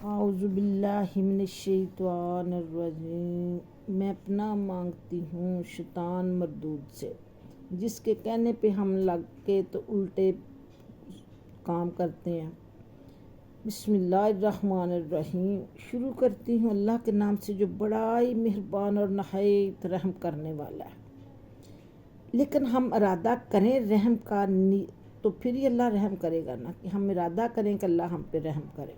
اعوذ باللہ من الشیطان الرجیم۔ میں پناہ مانگتی ہوں شیطان مردود سے، جس کے کہنے پہ ہم لگ کے تو الٹے کام کرتے ہیں۔ بسم اللہ الرحمن الرحیم۔ شروع کرتی ہوں اللہ کے نام سے جو بڑا ہی مہربان اور نہایت رحم کرنے والا ہے۔ لیکن ہم ارادہ کریں رحم کا تو پھر ہی اللہ رحم کرے گا نا، کہ ہم ارادہ کریں کہ اللہ ہم پہ رحم کرے۔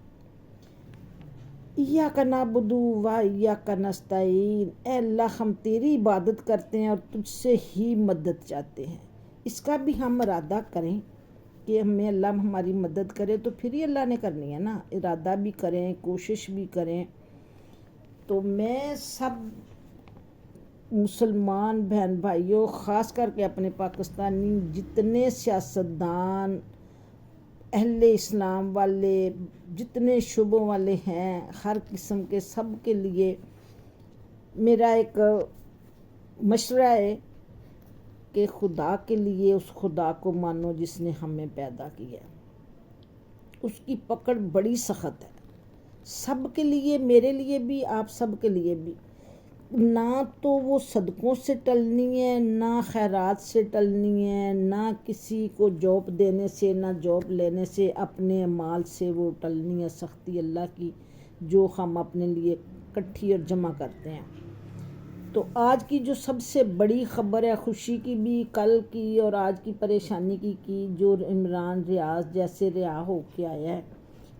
ایاک نعبد و ایاک نستعین۔ اے اللہ ہم تیری عبادت کرتے ہیں اور تجھ سے ہی مدد چاہتے ہیں۔ اس کا بھی ہم ارادہ کریں کہ ہمیں اللہ ہماری مدد کرے تو پھر ہی اللہ نے کرنی ہے نا، ارادہ بھی کریں کوشش بھی کریں۔ تو میں سب مسلمان بہن بھائیوں، خاص کر کے اپنے پاکستانی جتنے سیاستدان، اہل اسلام والے، جتنے شعبوں والے ہیں، ہر قسم کے، سب کے لیے میرا ایک مشورہ ہے کہ خدا کے لیے اس خدا کو مانو جس نے ہمیں پیدا کیا ہے۔ اس کی پکڑ بڑی سخت ہے، سب کے لیے، میرے لیے بھی، آپ سب کے لیے بھی۔ نہ تو وہ صدقوں سے ٹلنی ہے، نہ خیرات سے ٹلنی ہے، نہ کسی کو جاب دینے سے، نہ جاب لینے سے، اپنے مال سے وہ ٹلنی ہے سختی اللہ کی جو ہم اپنے لیے اکٹھی اور جمع کرتے ہیں۔ تو آج کی جو سب سے بڑی خبر ہے، خوشی کی بھی کل کی اور آج کی پریشانی کی جو عمران ریاض جیسے رہا ہو کے آیا ہے،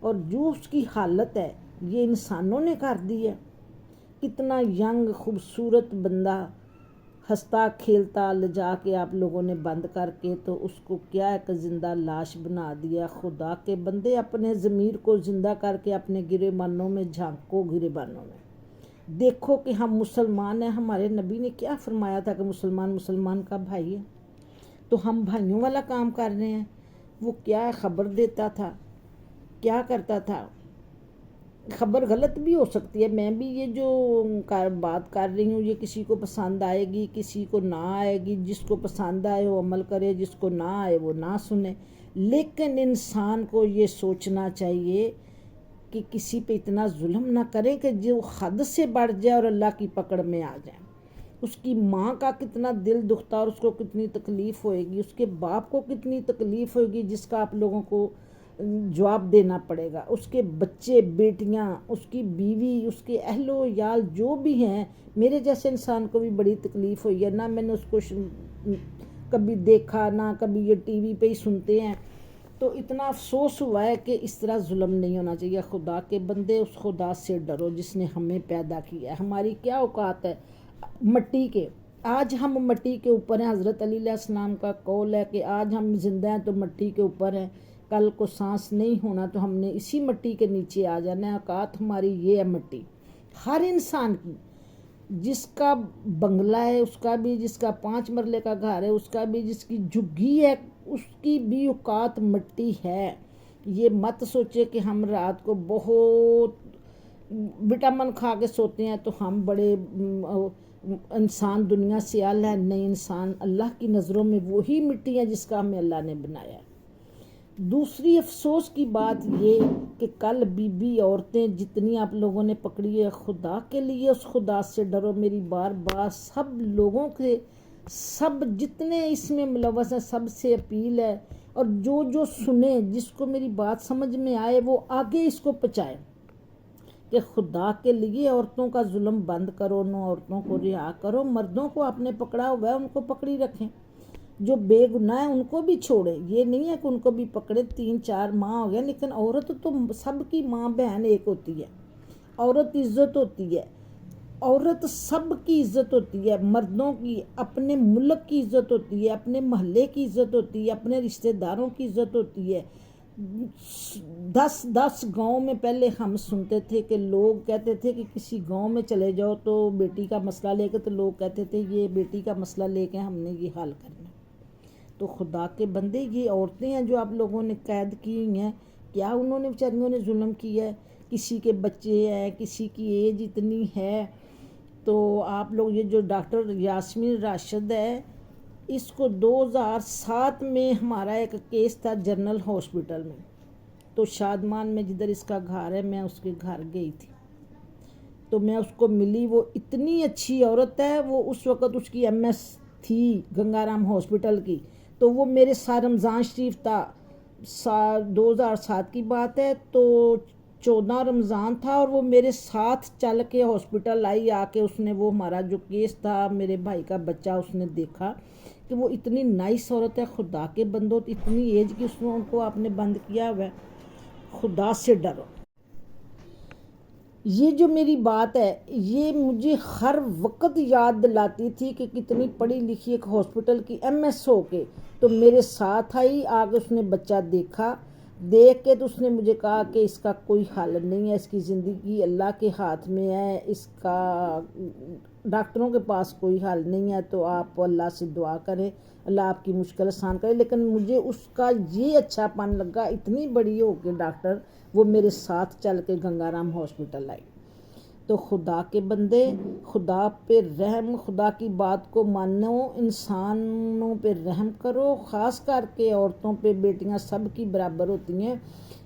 اور جو اس کی حالت ہے یہ انسانوں نے کر دی ہے۔ کتنا ینگ خوبصورت بندہ ہنستا کھیلتا لجا کے آپ لوگوں نے بند کر کے تو اس کو کیا ایک زندہ لاش بنا دیا۔ خدا کے بندے اپنے ضمیر کو زندہ کر کے اپنے گریبانوں میں جھانکو، گریبانوں میں دیکھو کہ ہم مسلمان ہیں۔ ہمارے نبی نے کیا فرمایا تھا کہ مسلمان کا بھائی ہے، تو ہم بھائیوں والا کام کر رہے ہیں۔ وہ کیا خبر دیتا تھا، کیا کرتا تھا۔ خبر غلط بھی ہو سکتی ہے، میں بھی یہ جو بات کر رہی ہوں یہ کسی کو پسند آئے گی، کسی کو نہ آئے گی۔ جس کو پسند آئے وہ عمل کرے، جس کو نہ آئے وہ نہ سنے۔ لیکن انسان کو یہ سوچنا چاہیے کہ کسی پہ اتنا ظلم نہ کرے کہ جو حد سے بڑھ جائے اور اللہ کی پکڑ میں آ جائے۔ اس کی ماں کا کتنا دل دکھتا اور اس کو کتنی تکلیف ہوئے گی، اس کے باپ کو کتنی تکلیف ہوئے گی جس کا آپ لوگوں کو جواب دینا پڑے گا۔ اس کے بچے بیٹیاں، اس کی بیوی، اس کے اہل و عیال جو بھی ہیں، میرے جیسے انسان کو بھی بڑی تکلیف ہوئی ہے۔ نہ میں نے اس کو کبھی دیکھا، نہ کبھی یہ ٹی وی پہ ہی سنتے ہیں، تو اتنا افسوس ہوا ہے کہ اس طرح ظلم نہیں ہونا چاہیے۔ خدا کے بندے اس خدا سے ڈرو جس نے ہمیں پیدا کیا ہے۔ ہماری کیا اوقات ہے مٹی کے، آج ہم مٹی کے اوپر ہیں۔ حضرت علی علیہ السلام کا قول ہے کہ آج ہم زندہ ہیں تو مٹی کے اوپر ہیں، کل کو سانس نہیں ہونا تو ہم نے اسی مٹی کے نیچے آ جانا ہے۔ اوقات ہماری یہ ہے مٹی، ہر انسان کی، جس کا بنگلہ ہے اس کا بھی، جس کا 5 مرلے کا گھر ہے اس کا بھی، جس کی جھگی ہے اس کی بھی اوقات مٹی ہے۔ یہ مت سوچے کہ ہم رات کو بہت وٹامن کھا کے سوتے ہیں تو ہم بڑے انسان دنیا سے اعلی ہے۔ نہیں، انسان اللہ کی نظروں میں وہی مٹی ہے جس کا ہمیں اللہ نے بنایا ہے۔ دوسری افسوس کی بات یہ کہ کل بی بی عورتیں جتنی آپ لوگوں نے پکڑی ہے، خدا کے لیے اس خدا سے ڈرو۔ میری بار بار سب لوگوں کے، سب جتنے اس میں ملوث ہیں سب سے اپیل ہے، اور جو سنے، جس کو میری بات سمجھ میں آئے وہ آگے اس کو پہنچائے کہ خدا کے لیے عورتوں کا ظلم بند کرو، نو عورتوں کو رہا کرو۔ مردوں کو آپ نے پکڑا ہوا ہے ان کو پکڑی رکھیں، جو بے گناہ ہیں ان کو بھی چھوڑیں۔ یہ نہیں ہے کہ ان کو بھی پکڑے، 3-4 ماہ ہو گیا، لیکن عورت تو سب کی ماں بہن ایک ہوتی ہے۔ عورت عزت ہوتی ہے، عورت سب کی عزت ہوتی ہے، مردوں کی اپنے ملک کی عزت ہوتی ہے، اپنے محلے کی عزت ہوتی ہے، اپنے رشتہ داروں کی عزت ہوتی ہے۔ 10 گاؤں میں پہلے ہم سنتے تھے کہ لوگ کہتے تھے کہ کسی گاؤں میں چلے جاؤ تو بیٹی کا مسئلہ لے کے، تو لوگ کہتے تھے یہ بیٹی کا مسئلہ لے کے ہم نے یہ حل کرنا۔ تو خدا کے بندے یہ عورتیں ہیں جو آپ لوگوں نے قید کی ہوئی ہیں، کیا انہوں نے بیچاریوں نے ظلم کیا ہے؟ کسی کے بچے ہیں، کسی کی ایج اتنی ہے، تو آپ لوگ یہ جو ڈاکٹر یاسمین راشد ہے، اس کو 2007 میں ہمارا ایک کیس تھا جنرل ہاسپٹل میں، تو شادمان میں جدھر اس کا گھر ہے میں اس کے گھر گئی تھی، تو میں اس کو ملی. وہ اتنی اچھی عورت ہے. وہ اس وقت اس کی MS تھی گنگا رام ہاسپٹل کی. تو وہ میرے ساتھ رمضان شریف تھا، 2007 کی بات ہے، تو 14 رمضان تھا، اور وہ میرے ساتھ چل کے ہاسپٹل آئی. آ کے اس نے وہ ہمارا جو کیس تھا میرے بھائی کا بچہ، اس نے دیکھا کہ وہ اتنی نائس عورت ہے. خدا کے بندو، اتنی ایج کی اس نے ان کو آپ نے بند کیا ہوا ہے. خدا سے ڈرو. یہ جو میری بات ہے یہ مجھے ہر وقت یاد دلاتی تھی کہ کتنی پڑھی لکھی ایک ہاسپٹل کی MS ہو کے تو میرے ساتھ آئی. آگے اس نے بچہ دیکھا، دیکھ کے تو اس نے مجھے کہا کہ اس کا کوئی حل نہیں ہے، اس کی زندگی اللہ کے ہاتھ میں ہے، اس کا ڈاکٹروں کے پاس کوئی حل نہیں ہے، تو آپ اللہ سے دعا کریں، اللہ آپ کی مشکل آسان کرے. لیکن مجھے اس کا یہ اچھا پن لگا، اتنی بڑی ہو کے ڈاکٹر وہ میرے ساتھ چل کے گنگا رام ہاسپٹل آئی. تو خدا کے بندے، خدا پہ رحم، خدا کی بات کو مانو، انسانوں پہ رحم کرو. خاص کر کے عورتوں پہ، بیٹیاں سب کی برابر ہوتی ہیں.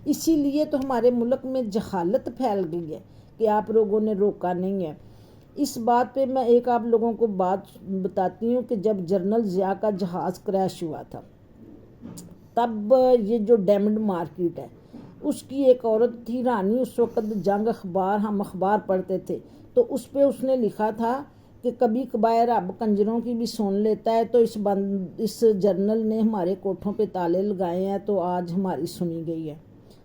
اسی لیے تو ہمارے ملک میں جہالت پھیل گئی ہے کہ آپ لوگوں نے روکا نہیں ہے. اس بات پہ میں ایک آپ لوگوں کو بات بتاتی ہوں کہ جب جنرل ضیاء کا جہاز کریش ہوا تھا، تب یہ جو ڈیمنڈ مارکیٹ ہے اس کی ایک عورت تھی رانی. اس وقت جنگ اخبار، ہم اخبار پڑھتے تھے، تو اس پہ اس نے لکھا تھا کہ کبھی کبھار رب کنجروں کی بھی سن لیتا ہے. تو اس جرنل نے ہمارے کوٹھوں پہ تالے لگائے ہیں، تو آج ہماری سنی گئی ہے.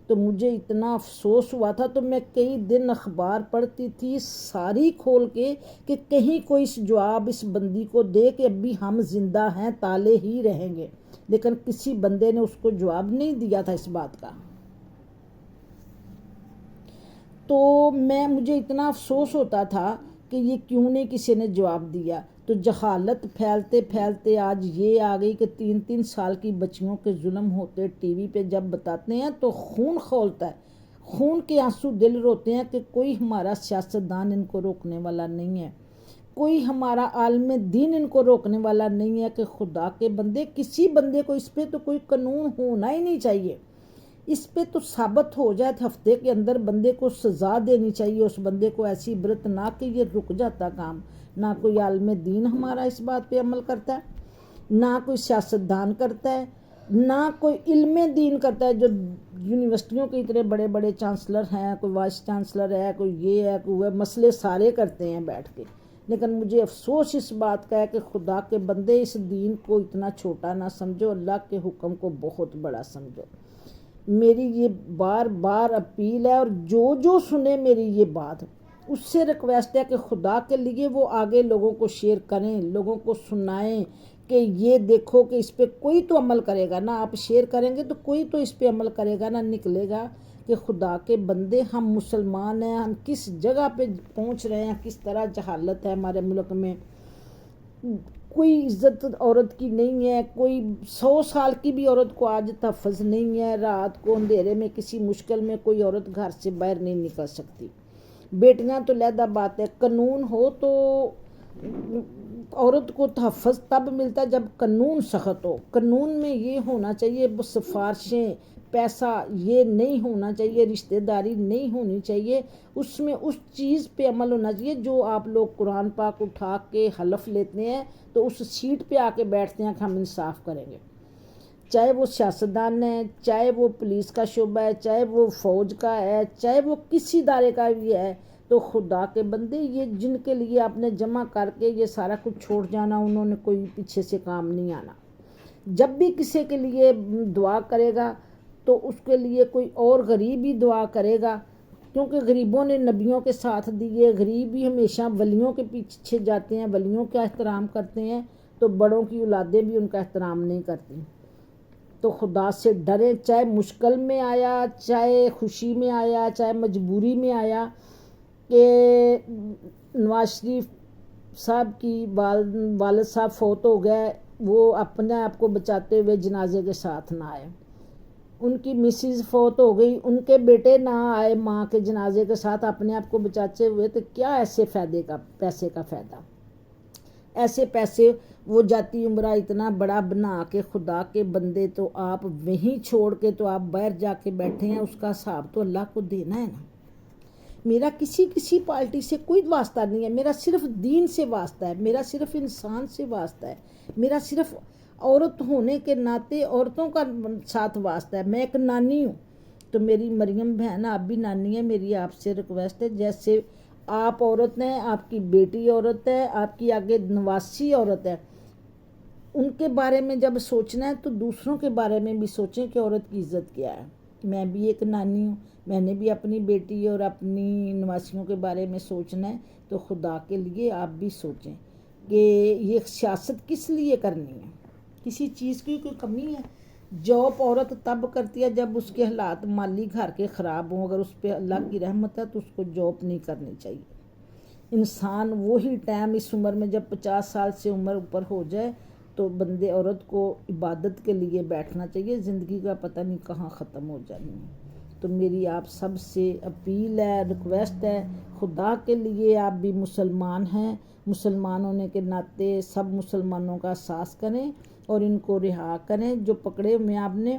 تو مجھے اتنا افسوس ہوا تھا. تو میں کئی دن اخبار پڑھتی تھی ساری کھول کے کہ کہیں کوئی جواب اس بندی کو دے کہ ابھی ہم زندہ ہیں، تالے ہی رہیں گے. لیکن کسی بندے نے اس کو جواب نہیں دیا تھا اس بات کا. تو مجھے اتنا افسوس ہوتا تھا کہ یہ کیوں نہیں کسی نے جواب دیا. تو جہالت پھیلتے پھیلتے آج یہ آ گئی کہ 3 سال کی بچیوں کے ظلم ہوتے ٹی وی پہ جب بتاتے ہیں تو خون کھولتا ہے، خون کے آنسو دل روتے ہیں کہ کوئی ہمارا سیاستدان ان کو روکنے والا نہیں ہے، کوئی ہمارا عالم دین ان کو روکنے والا نہیں ہے. کہ خدا کے بندے، کسی بندے کو اس پہ تو کوئی قانون ہونا ہی نہیں چاہیے. اس پہ تو ثابت ہو جائے ہفتے کے اندر بندے کو سزا دینی چاہیے، اس بندے کو ایسی عبرت نہ کہ یہ رک جاتا کام. نہ کوئی عالم دین ہمارا اس بات پہ عمل کرتا ہے، نہ کوئی سیاستدان کرتا ہے، نہ کوئی علم دین کرتا ہے. جو یونیورسٹیوں کے اتنے بڑے بڑے چانسلر ہیں، کوئی وائس چانسلر ہے، کوئی یہ ہے، کوئی وہ، مسئلے سارے کرتے ہیں بیٹھ کے. لیکن مجھے افسوس اس بات کا ہے کہ خدا کے بندے اس دین کو اتنا چھوٹا نہ سمجھو، اللہ کے حکم کو بہت بڑا سمجھو. میری یہ بار بار اپیل ہے، اور جو سنے میری یہ بات اس سے ریکویسٹ ہے کہ خدا کے لیے وہ آگے لوگوں کو شیئر کریں، لوگوں کو سنائیں کہ یہ دیکھو کہ اس پہ کوئی تو عمل کرے گا. نہ آپ شیئر کریں گے تو کوئی تو اس پہ عمل کرے گا، نہ نکلے گا. کہ خدا کے بندے، ہم مسلمان ہیں، ہم کس جگہ پہ پہنچ رہے ہیں، کس طرح جہالت ہے ہمارے ملک میں. کوئی عزت عورت کی نہیں ہے. کوئی 100 سال کی بھی عورت کو آج تحفظ نہیں ہے. رات کو اندھیرے میں کسی مشکل میں کوئی عورت گھر سے باہر نہیں نکل سکتی. بیٹیاں تو علیحدہ بات ہے، قانون ہو تو عورت کو تحفظ تب ملتا ہے جب قانون سخت ہو. قانون میں یہ ہونا چاہیے، سفارشیں، پیسہ یہ نہیں ہونا چاہیے، رشتہ داری نہیں ہونی چاہیے. اس میں اس چیز پہ عمل ہونا چاہیے جو آپ لوگ قرآن پاک اٹھا کے حلف لیتے ہیں تو اس سیٹ پہ آ کے بیٹھتے ہیں کہ ہم انصاف کریں گے. چاہے وہ سیاستدان ہے، چاہے وہ پولیس کا شعبہ ہے، چاہے وہ فوج کا ہے، چاہے وہ کسی ادارے کا بھی ہے. تو خدا کے بندے، یہ جن کے لیے آپ نے جمع کر کے یہ سارا کچھ چھوڑ جانا، انہوں نے کوئی پیچھے سے کام نہیں آنا. جب بھی کسی کے لیے دعا کرے گا تو اس کے لیے کوئی اور غریب ہی دعا کرے گا، کیونکہ غریبوں نے نبیوں کے ساتھ دیے. غریب ہی ہمیشہ ولیوں کے پیچھے جاتے ہیں، ولیوں کا احترام کرتے ہیں. تو بڑوں کی اولادیں بھی ان کا احترام نہیں کرتی. تو خدا سے ڈریں، چاہے مشکل میں آیا، چاہے خوشی میں آیا، چاہے مجبوری میں آیا. کہ نواز شریف صاحب کی والد صاحب فوت ہو گئے، وہ اپنے آپ کو بچاتے ہوئے جنازے کے ساتھ نہ آئے. ان کی مسز فوت ہو گئی، ان کے بیٹے نہ آئے ماں کے جنازے کے ساتھ اپنے آپ کو بچاتے ہوئے. تو کیا ایسے پیسے کا فائدہ؟ ایسے پیسے وہ جاتی عمرہ اتنا بڑا بنا کے خدا کے بندے تو آپ وہیں چھوڑ کے تو آپ باہر جا کے بیٹھے ہیں، اس کا حساب تو اللہ کو دینا ہے نا۔ میرا کسی پارٹی سے کوئی واسطہ نہیں ہے، میرا صرف دین سے واسطہ ہے، میرا صرف انسان سے واسطہ ہے، میرا صرف عورت ہونے کے ناطے عورتوں کا ساتھ واسطہ ہے۔ میں ایک نانی ہوں تو میری مریم بہن آپ بھی نانی ہے، میری آپ سے ریکویسٹ ہے، جیسے آپ عورت ہیں، آپ کی بیٹی عورت ہے، آپ کی آگے نواسی عورت ہے، ان کے بارے میں جب سوچنا ہے تو دوسروں کے بارے میں بھی سوچیں کہ عورت کی عزت کیا ہے۔ میں بھی ایک نانی ہوں، میں نے بھی اپنی بیٹی اور اپنی نواسیوں کے بارے میں سوچنا ہے، تو خدا کے لیے آپ بھی سوچیں کہ یہ سیاست کس لیے کرنی ہے۔ کسی چیز کی کوئی کمی ہے؟ جاب عورت تب کرتی ہے جب اس کے حالات مالی گھر کے خراب ہوں، اگر اس پہ اللہ کی رحمت ہے تو اس کو جاب نہیں کرنی چاہیے۔ انسان وہی ٹائم اس عمر میں جب 50 سال سے عمر اوپر ہو جائے تو بندے عورت کو عبادت کے لیے بیٹھنا چاہیے، زندگی کا پتہ نہیں کہاں ختم ہو جانی ہے۔ تو میری آپ سب سے اپیل ہے، ریکویسٹ ہے، خدا کے لیے آپ بھی مسلمان ہیں، مسلمان ہونے کے ناطے سب مسلمانوں کا ساس کریں اور ان کو رہا کریں جو پکڑے ہوئے آپ نے،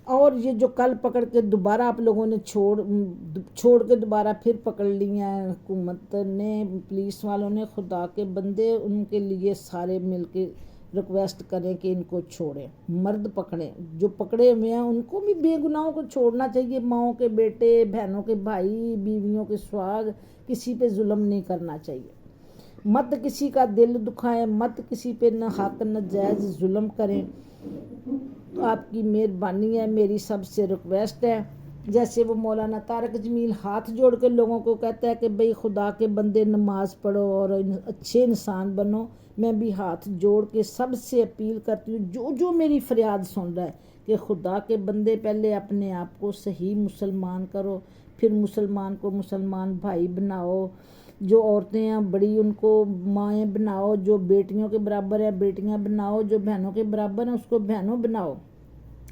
اور یہ جو کل پکڑ کے دوبارہ آپ لوگوں نے چھوڑ کے دوبارہ پھر پکڑ لی ہیں حکومت نے، پولیس والوں نے، خدا کے بندے ان کے لیے سارے مل کے ریکویسٹ کریں کہ ان کو چھوڑیں، مرد پکڑیں، جو پکڑے ہوئے ہیں ان کو بھی بے گناہوں کو چھوڑنا چاہیے، ماؤں کے بیٹے، بہنوں کے بھائی، بیویوں کے سواگ، کسی پہ ظلم نہیں کرنا چاہیے، مت کسی کا دل دکھائیں، مت کسی پہ نہ حق ناجائز ظلم کریں۔ تو آپ کی مہربانی ہے، میری سب سے ریکویسٹ ہے، جیسے وہ مولانا طارق جمیل ہاتھ جوڑ کے لوگوں کو کہتا ہے کہ بھئی خدا کے بندے نماز پڑھو اور اچھے انسان بنو، میں بھی ہاتھ جوڑ کے سب سے اپیل کرتی ہوں جو میری فریاد سن رہا ہے کہ خدا کے بندے پہلے اپنے آپ کو صحیح مسلمان کرو، پھر مسلمان کو مسلمان بھائی بناؤ، جو عورتیں ہیں بڑی ان کو مائیں بناؤ، جو بیٹیوں کے برابر ہے بیٹیاں بناؤ، جو بہنوں کے برابر ہیں اس کو بہنوں بناؤ۔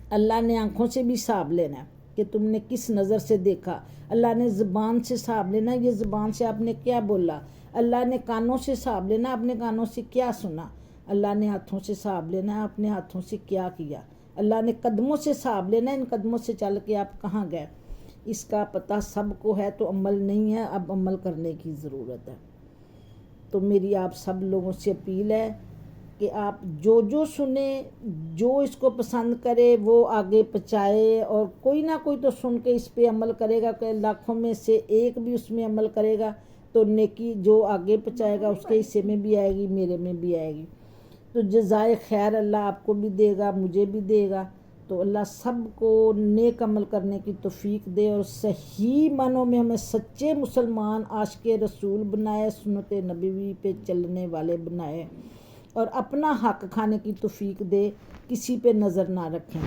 اللہ نے آنکھوں سے بھی حساب لینا ہے کہ تم نے کس نظر سے دیکھا، اللہ نے زبان سے حساب لینا ہے، یہ زبان سے آپ نے کیا بولا، اللہ نے کانوں سے حساب لینا، اپنے کانوں سے کیا سنا، اللہ نے ہاتھوں سے حساب لینا ہے، اپنے ہاتھوں سے کیا کیا، اللہ نے قدموں سے حساب لینا ہے، ان قدموں سے چل کے آپ کہاں گئے، اس کا پتہ سب کو ہے، تو عمل نہیں ہے، اب عمل کرنے کی ضرورت ہے۔ تو میری آپ سب لوگوں سے اپیل ہے کہ آپ جو سنیں، جو اس کو پسند کرے وہ آگے پہنچائے، اور کوئی نہ کوئی تو سن کے اس پہ عمل کرے گا، کہ لاکھوں میں سے ایک بھی اس میں عمل کرے گا تو نیکی جو آگے پہنچائے گا اس کے حصے میں بھی آئے گی، میرے میں بھی آئے گی، تو جزائے خیر اللہ آپ کو بھی دے گا، مجھے بھی دے گا۔ تو اللہ سب کو نیک عمل کرنے کی توفیق دے اور صحیح معنوں میں ہمیں سچے مسلمان عاشق رسول بنائے، سنت نبوی پہ چلنے والے بنائے، اور اپنا حق کھانے کی توفیق دے، کسی پہ نظر نہ رکھیں۔